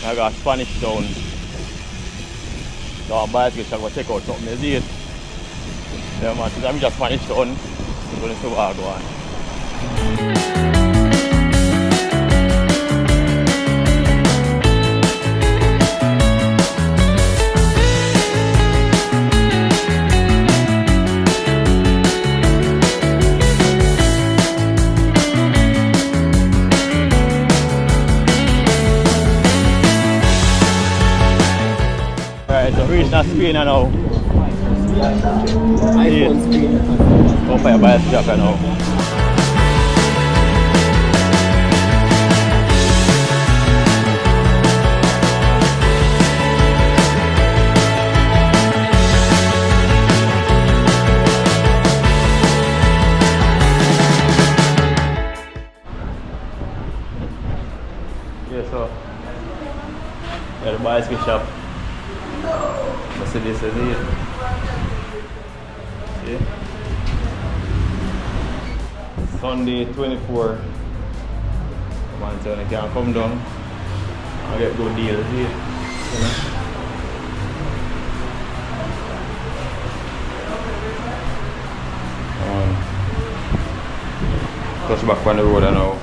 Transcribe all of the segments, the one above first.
I got Spanish Town. So I bicycle shop, go check out something, you see it? Yeah man, since I'm just Spanish Town, I'm going to go on. Alright, so reaching a screen now. iPhone screen. Go for your bicycle jacker now. Yeah, so yeah, the bicycle shop. See this is it. See? Sunday 24. Come on, so you can come down and get good deals here. You know? Touch back on the road now.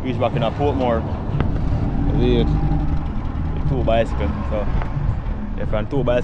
Reach back in a Portmore. See it? 2 bicycles. So if I'm 2 bicycles.